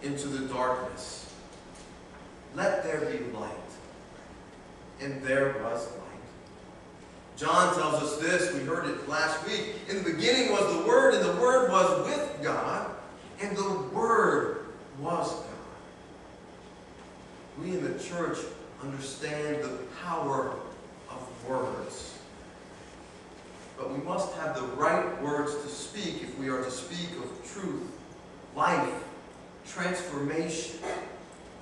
into the darkness. Let there be light. And there was light. John tells us this, we heard it last week. In the beginning was the Word, and the Word was with God, and the Word was God. We in the church understand the power of words. But we must have the right words to speak if we are to speak of truth, life, transformation,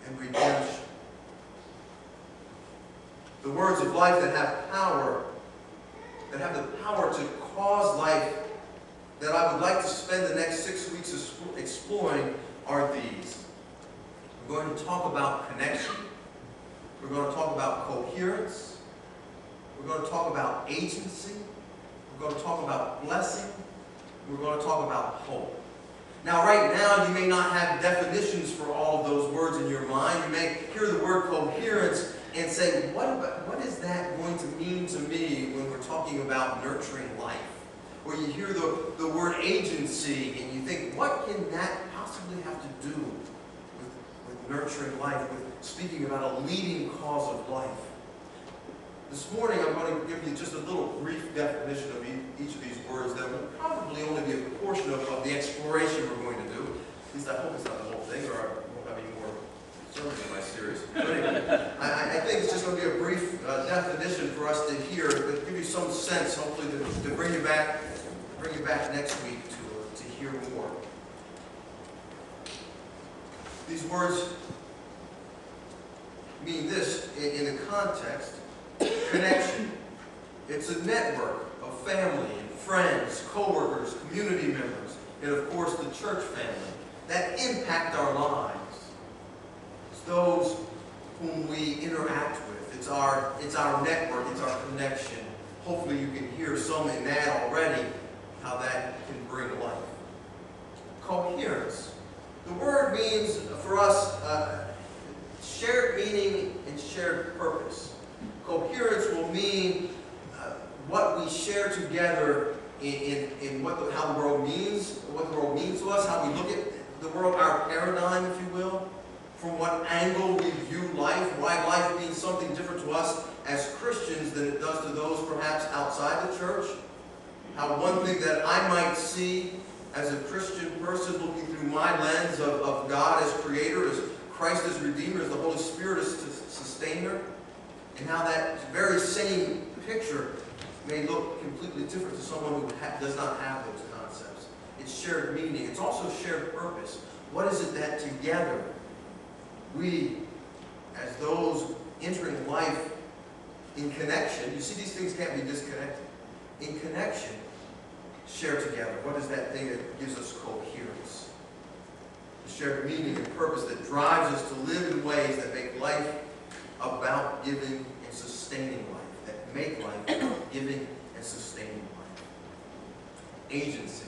and redemption. The words of life that have power, that have the power to cause life, that I would like to spend the next 6 weeks exploring are these. We're going to talk about connection. We're going to talk about coherence. We're going to talk about agency. We're going to talk about blessing. We're going to talk about hope. Now, right now, you may not have definitions for all of those words in your mind. You may hear the word coherence and say, what is that going to mean to me when we're talking about nurturing life? Or you hear the word agency and you think, what can that possibly have to do with nurturing life, with speaking about a leading cause of life? This morning I'm going to give you just a little brief definition of each of these words that will probably only be a portion of the exploration we're going to do. At least I hope it's not the whole thing, or I won't have any more sermons in my series. But anyway, I think it's just going to be a brief definition for us to hear, but give you some sense, hopefully, to bring you back next week to hear more. These words mean this in the context. Connection. It's a network of family and friends, co-workers, community members, and of course the church family that impact our lives. It's those whom we interact with. It's our network, it's our connection. Hopefully you can hear some in that already, how that can bring life. Coherence. The word means for us shared meaning and shared purpose. Coherence will mean what we share together in how the world means, what the world means to us, how we look at the world, our paradigm, if you will, from what angle we view life, why life means something different to us as Christians than it does to those perhaps outside the church. How one thing that I might see as a Christian person looking through my lens of God as Creator, as Christ as Redeemer, as the Holy Spirit as Sustainer, and how that very same picture may look completely different to someone who does not have those concepts. It's shared meaning. It's also shared purpose. What is it that together we, as those entering life in connection, you see these things can't be disconnected. In connection, share together. What is that thing that gives us coherence? The shared meaning and purpose that drives us to live in ways that make life about giving and sustaining life, that make life about giving and sustaining life. Agency.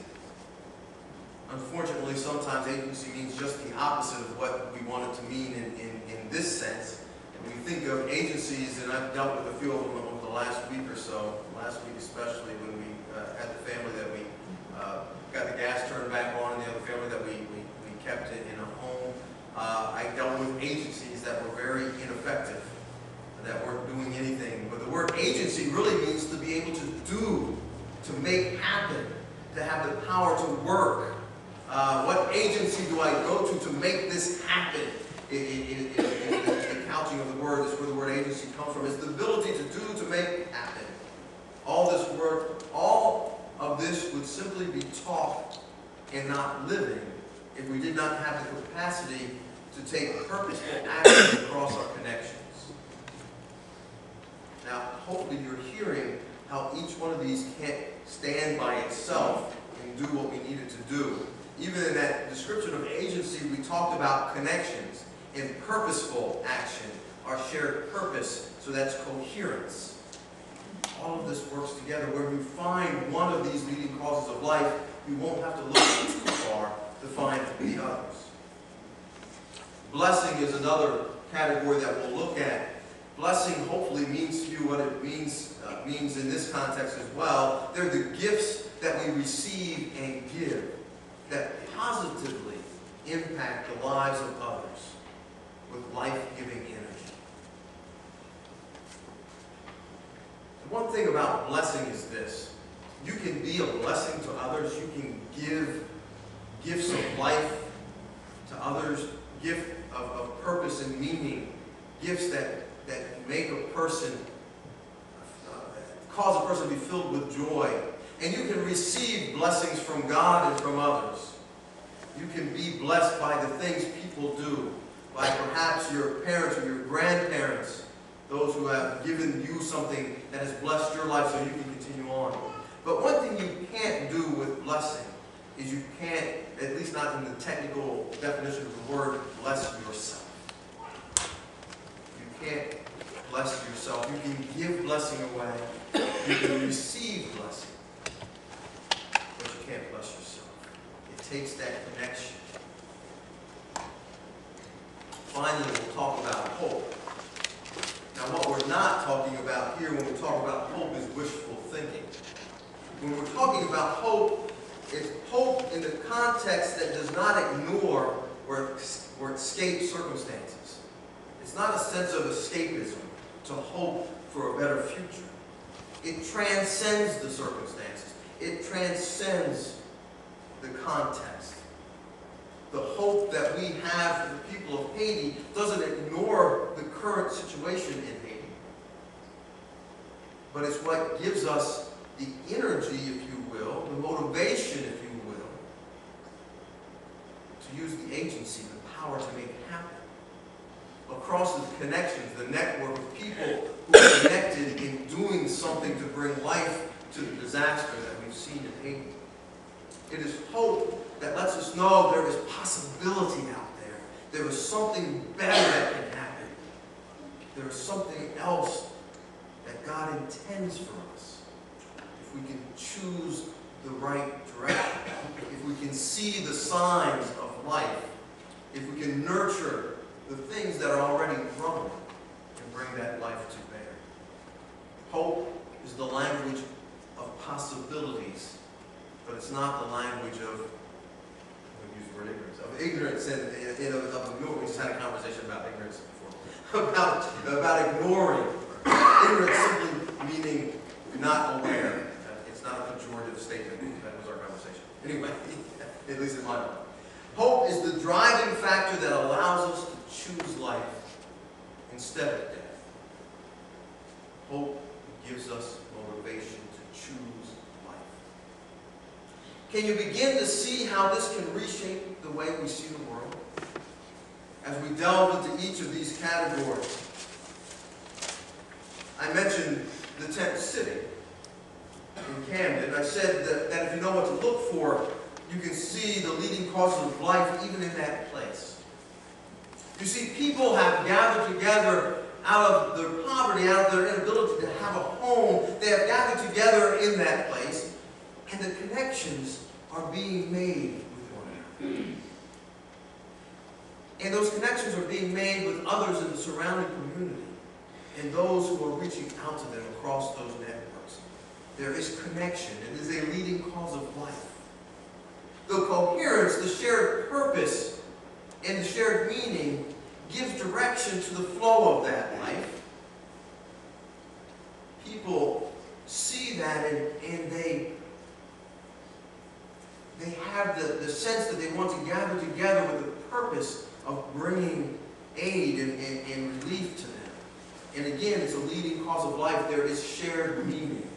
Unfortunately, sometimes agency means just the opposite of what we want it to mean in this sense. And we think of agencies, and I've dealt with a few of them over the last week or so, last week especially, when we had the family that we got the gas turned back on, and the other family that we kept it in a home. I dealt with agencies that were very ineffective, that weren't doing anything. But the word agency really means to be able to do, to make happen, to have the power to work. What agency do I go to make this happen? In the couching of the word is where the word agency comes from. It's the ability to do, to make happen. All this work, all of this would simply be talk and not living if we did not have the capacity to take purposeful action across our connections. Now, hopefully you're hearing how each one of these can't stand by itself and do what we need it to do. Even in that description of agency, we talked about connections and purposeful action, our shared purpose, so that's coherence. All of this works together. Where you find one of these leading causes of life, you won't have to look too far to find the others. Blessing is another category that we'll look at. Blessing hopefully means to you what it means in this context as well. They're the gifts that we receive and give that positively impact the lives of others with life-giving energy. The one thing about blessing is this. You can be a blessing to others. You can give gifts of life to others, gift of purpose and meaning, gifts that make a person, cause a person to be filled with joy. And you can receive blessings from God and from others. You can be blessed by the things people do, by perhaps your parents or your grandparents, those who have given you something that has blessed your life so you can continue on. But one thing you can't do with blessing is you can't, at least not in the technical definition of the word, bless yourself. You can't bless yourself. You can give blessing away. You can receive blessing. But you can't bless yourself. It takes that connection. Finally, we'll talk about hope. Now, what we're not talking about here when we talk about hope is wishful thinking. When we're talking about hope, it's hope in the context that does not ignore or escape circumstances. It's not a sense of escapism to hope for a better future. It transcends the circumstances. It transcends the context. The hope that we have for the people of Haiti doesn't ignore the current situation in Haiti. But it's what gives us the energy, if you will, the motivation, if you will, to use the agency, the power to make it happen. Across the connections, the network of people who are connected in doing something to bring life to the disaster that we've seen in Haiti. It is hope that lets us know there is possibility out there. There is something better that can happen. There is something else that God intends for us. If we can choose the right direction, if we can see the signs of life, if we can nurture the things that are already growing and bring that life to bear. Hope is the language of possibilities, but it's not the language of, I'm going to use the word ignorance, of ignorance of ignoring. We just had a conversation about ignorance before. about ignoring. Ignorance simply meaning you're not aware. It's not a pejorative statement. That was our conversation. Anyway, at least in my mind. Hope is the driving factor that allows us to choose life instead of death. Hope gives us motivation to choose life. Can you begin to see how this can reshape the way we see the world? As we delve into each of these categories, I mentioned the tent city in Camden. I said that if you know what to look for, you can see the leading causes of life even in that place. You see, people have gathered together out of their poverty, out of their inability to have a home. They have gathered together in that place, and the connections are being made with one another. And those connections are being made with others in the surrounding community and those who are reaching out to them across those networks. There is connection. It is a leading cause of life. The coherence, the shared purpose, and the shared meaning gives direction to the flow of that life. People see that and they have the sense that they want to gather together with the purpose of bringing aid and relief to them. And again, it's a leading cause of life. There is shared meaning.